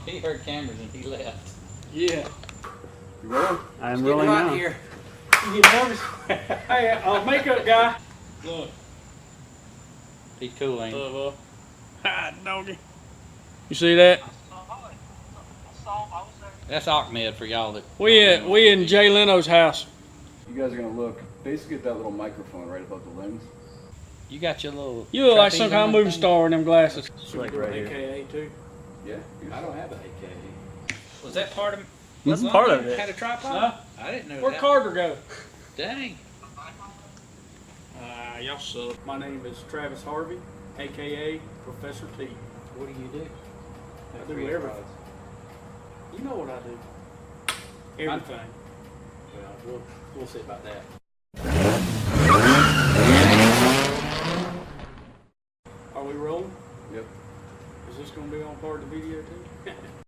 He heard cameras and he left. Yeah. You rolling? I'm rolling now. Here. You get nervous? Hey, makeup guy. Look. He's cool, ain't he? Hi, doggy. You see that? That's Ahmed for y'all that. We in Jay Leno's house. You guys are gonna look basically at that little microphone right above the lens. You got your little. You look like trapeze some kind of on movie thing? star in them glasses. It's like right here. AKA too. Yeah. I don't have an AKA. Was that part of? That's was part one of you it. Had a tripod? Huh? I didn't know Where'd that. Carter go? Dang. Y'all suck. My name is Travis Harvey, AKA Professor T. What do you do? I do everything. You know what I do. Everything. Well, we'll see about that. Are we rolling? Yep. Is this going to be on part of the video too?